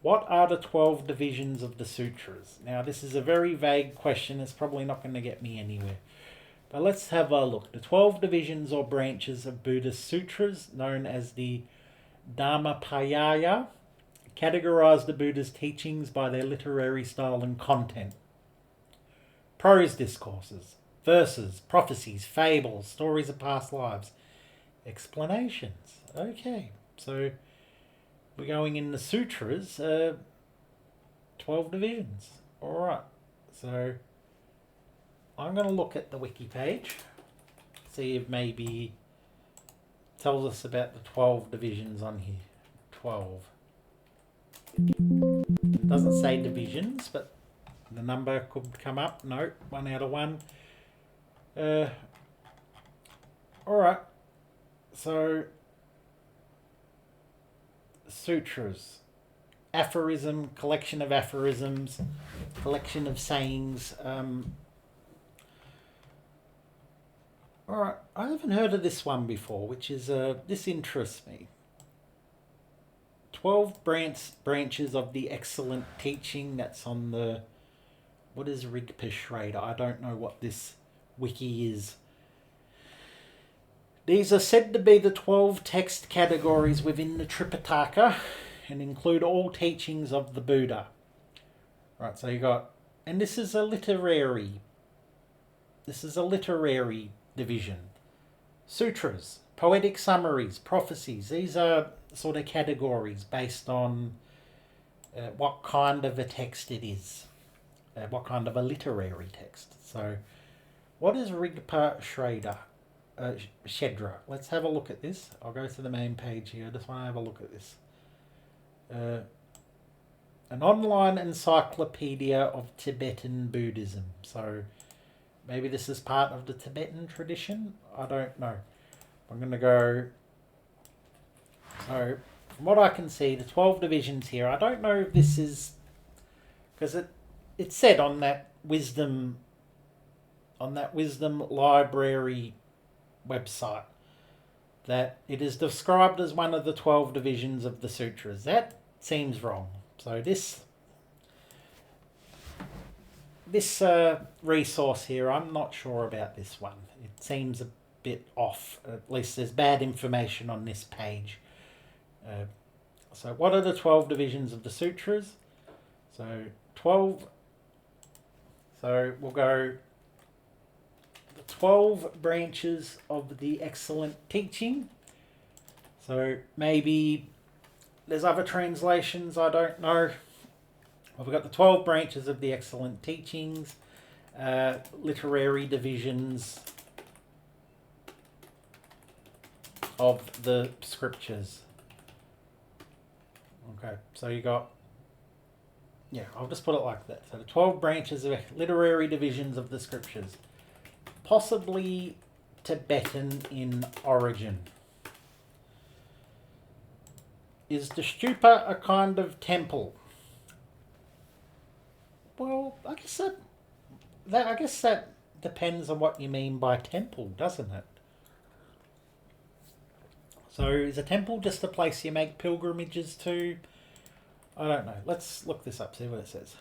What are the 12 divisions of the sutras? Now, this is a very vague question. It's probably not going to get me anywhere. But let's have a look. The 12 divisions or branches of Buddhist sutras, known as the Adbhutadharmaparyāya categorize the Buddha's teachings by their literary style and content. Prose discourses, verses, prophecies, fables, stories of past lives, explanations. Okay, so we're going in the sutras, 12 divisions. All right, so I'm going to look at the wiki page, see if maybe it tells us about the 12 divisions on here. 12. It doesn't say divisions, but the number could come up. No, 1 out of 1. Alright, so sutras. Aphorism, collection of aphorisms, collection of sayings. Alright, I haven't heard of this one before, which is, this interests me. 12 branches of the excellent teaching. That's on the, what is Rigpa? I don't know what this wiki is. These are said to be the 12 text categories within the Tripitaka and include all teachings of the Buddha. Right, so you got, and this is a literary division. Sutras, poetic summaries, prophecies. These are sort of categories based on what kind of a text it is, what kind of a literary text. So, what is Rigpa Shedra? Let's have a look at this. I'll go to the main page here. I just want to have a look at this. An online encyclopedia of Tibetan Buddhism. So, maybe this is part of the Tibetan tradition. I don't know. I'm going to go. So, from what I can see, the 12 divisions here, I don't know if this is, because it said on that wisdom library website that it is described as one of the 12 divisions of the sutras. That seems wrong. So this resource here, I'm not sure about this one. It seems a bit off. At least there's bad information on this page. So what are the 12 divisions of the sutras? So 12. So we'll go the 12 branches of the excellent teaching. So maybe there's other translations, I don't know. Well, we've got the 12 branches of the excellent teachings, literary divisions of the scriptures. Okay, so you got, yeah, I'll just put it like that. So the 12 branches of literary divisions of the scriptures, possibly Tibetan in origin. Is the stupa a kind of temple? Well, I guess that depends on what you mean by temple, doesn't it? So is a temple just a place you make pilgrimages to? I don't know. Let's look this up, see what it says.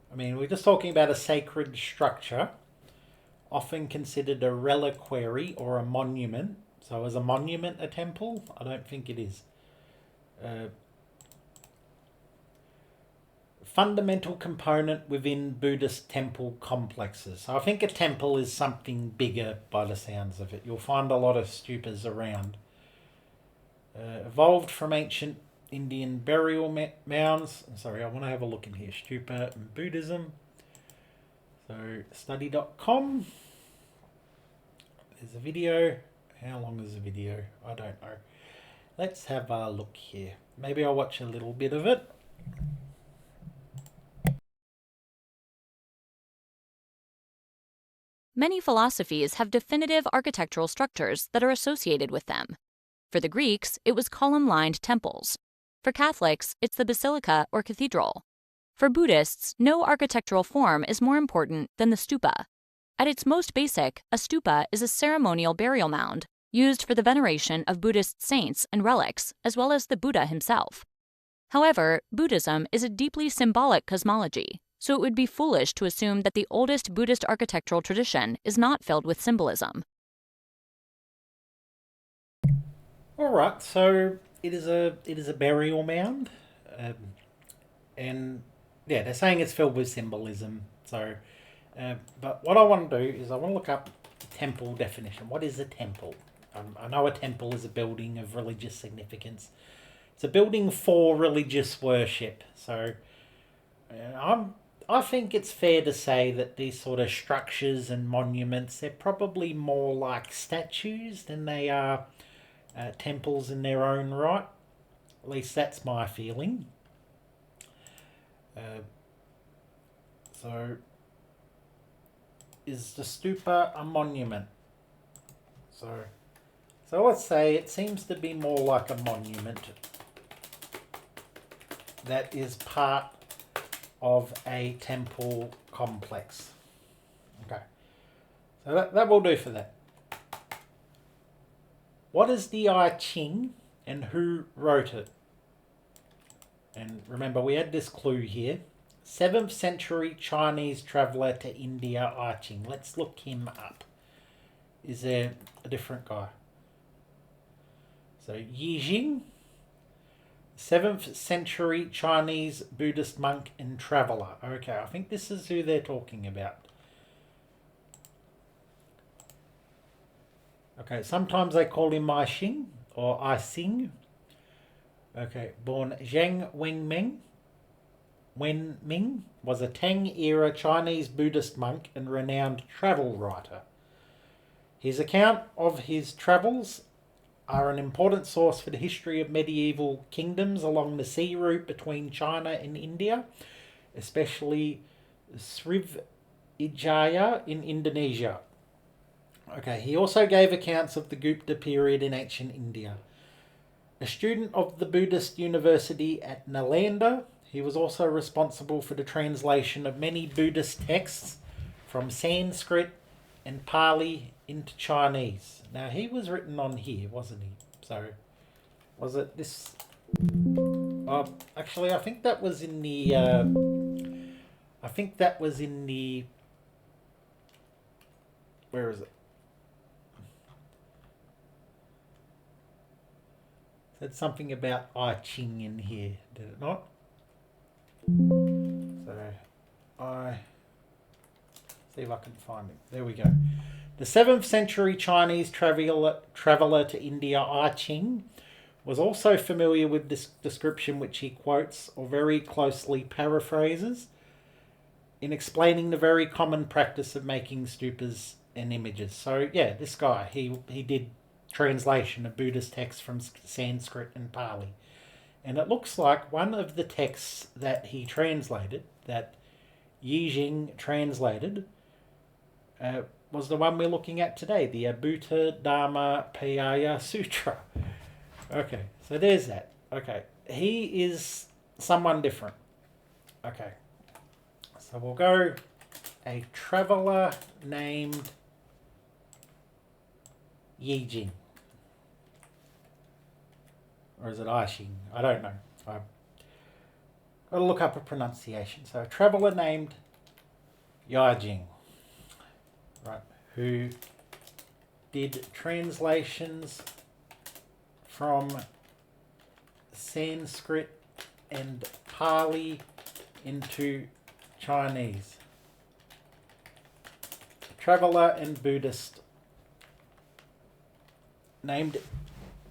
I mean, we're just talking about a sacred structure, often considered a reliquary or a monument. So is a monument a temple? I don't think it is. Fundamental component within Buddhist temple complexes. So I think a temple is something bigger by the sounds of it. You'll find a lot of stupas around. Evolved from ancient Indian burial mounds. Sorry, I want to have a look in here. Stupa and Buddhism. So study.com. There's a video. How long is the video? I don't know. Let's have a look here. Maybe I'll watch a little bit of it. Many philosophies have definitive architectural structures that are associated with them. For the Greeks, it was column-lined temples. For Catholics, it's the basilica or cathedral. For Buddhists, no architectural form is more important than the stupa. At its most basic, a stupa is a ceremonial burial mound used for the veneration of Buddhist saints and relics, as well as the Buddha himself. However, Buddhism is a deeply symbolic cosmology, so it would be foolish to assume that the oldest Buddhist architectural tradition is not filled with symbolism. All All right, so it is a burial mound, and yeah, they're saying it's filled with symbolism. So, but what I want to do is I want to look up temple definition. What is a temple? I know a temple is a building of religious significance. It's a building for religious worship. So, I think it's fair to say that these sort of structures and monuments, they're probably more like statues than they are temples in their own right. At least that's my feeling. So, is the stupa a monument? So let's say it seems to be more like a monument that is part of a temple complex. Okay, so that will do for that. What is the I Ching and who wrote it? And remember, we had this clue here. 7th century Chinese traveller to India, I Ching. Let's look him up. Is there a different guy? So Yi Jing, 7th century Chinese Buddhist monk and traveller. Okay, I think this is who they're talking about. Okay, sometimes they call him I Xing or I Xing. Okay, born Zhang Wenming was a Tang-era Chinese Buddhist monk and renowned travel writer. His account of his travels are an important source for the history of medieval kingdoms along the sea route between China and India, especially Srivijaya in Indonesia. Okay, he also gave accounts of the Gupta period in ancient India. A student of the Buddhist University at Nalanda, he was also responsible for the translation of many Buddhist texts from Sanskrit and Pali into Chinese. Now, he was written on here, wasn't he? So, was it this? Actually, I think that was in the. Where is it? Said something about I Ching in here, did it not? So, see if I can find it. There we go. The 7th century Chinese traveller to India, I Ching, was also familiar with this description which he quotes or very closely paraphrases in explaining the very common practice of making stupas and images. So yeah, this guy, he did translation of Buddhist texts from Sanskrit and Pali. And it looks like one of the texts that he translated, that Yi Jing translated, was the one we're looking at today, the Adbhutadharmaparyāya Sūtra. Okay, so there's that. Okay, he is someone different. Okay, so we'll go a traveller named Yi Jing. Or is it I Xing? I don't know. I've got to look up a pronunciation. So a traveller named Yi Jing, right, who did translations from Sanskrit and Pali into Chinese. Traveller and Buddhist named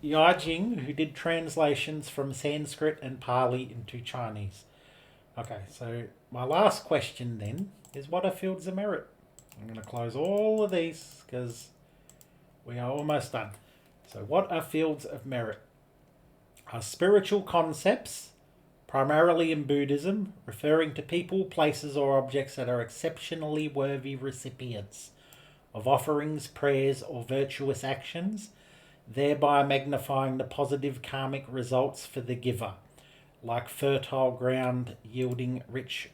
Yi Jing, who did translations from Sanskrit and Pali into Chinese. Okay, so my last question then is, what are fields of merit? I'm going to close all of these because we are almost done. So what are fields of merit? Are spiritual concepts, primarily in Buddhism, referring to people, places or objects that are exceptionally worthy recipients of offerings, prayers or virtuous actions, thereby magnifying the positive karmic results for the giver, like fertile ground yielding rich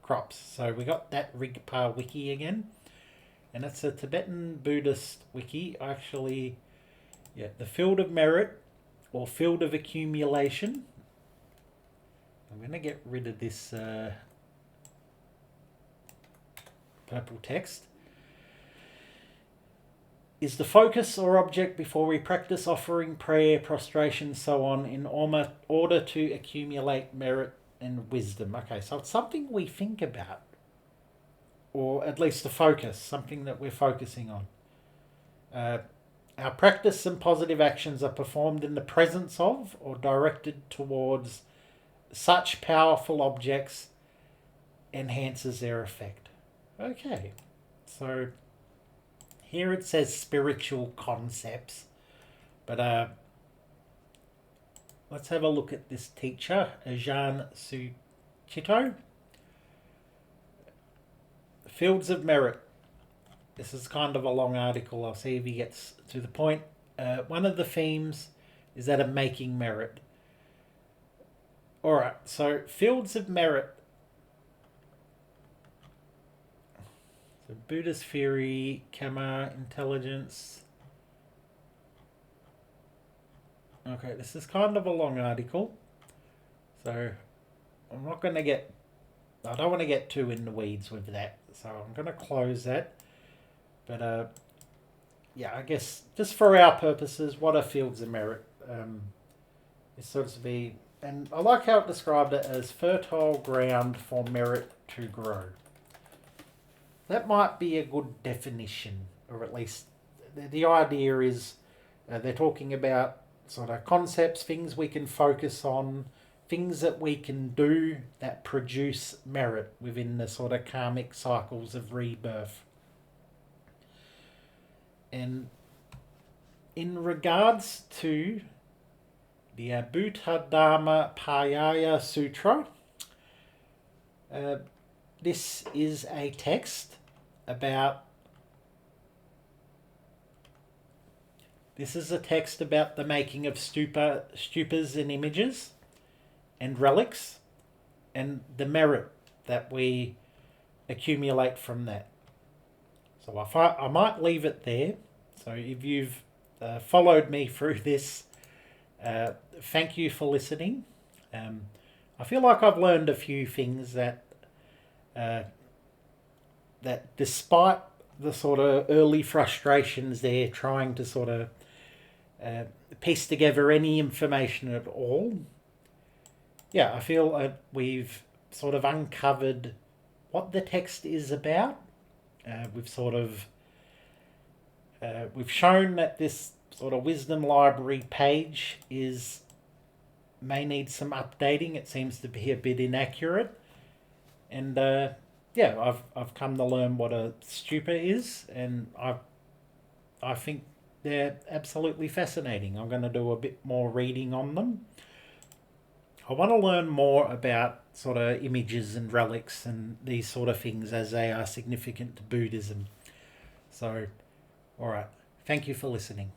crops. So we got that Rigpa wiki again, and it's a Tibetan Buddhist wiki. Actually, yeah, the field of merit or field of accumulation. I'm going to get rid of this purple text. is the focus or object before we practice offering, prayer, prostration, so on, in order to accumulate merit and wisdom. Okay, so it's something we think about, or at least the focus, something that we're focusing on. Our practice and positive actions are performed in the presence of or directed towards such powerful objects enhances their effect. Okay, so here it says spiritual concepts, but let's have a look at this teacher, Ajahn Sucitto. Fields of merit. This is kind of a long article. I'll see if he gets to the point. One of the themes is that of making merit. Alright, so fields of merit. So Buddhist theory, karma, intelligence. Okay, this is kind of a long article. So I'm not going to get... I don't want to get too in the weeds with that. So I'm going to close that. But yeah, I guess just for our purposes, what are fields of merit? It's sort of to be... And I like how it described it as fertile ground for merit to grow. That might be a good definition, or at least the idea is they're talking about sort of concepts, things we can focus on, things that we can do that produce merit within the sort of karmic cycles of rebirth. And in regards to the Adbhutadharmaparyāya Sūtra, this is a text about... This is a text about the making of stupas and images and relics and the merit that we accumulate from that. So I might leave it there. So if you've followed me through this, thank you for listening. I feel like I've learned a few things that despite the sort of early frustrations there, trying to sort of piece together any information at all, yeah, I feel we've sort of uncovered what the text is about. We've sort of we've shown that this sort of wisdom library page may need some updating. It seems to be a bit inaccurate, and yeah, I've come to learn what a stupa is, and I think they're absolutely fascinating. I'm going to do a bit more reading on them. I want to learn more about sort of images and relics and these sort of things as they are significant to Buddhism. So, all right. Thank you for listening.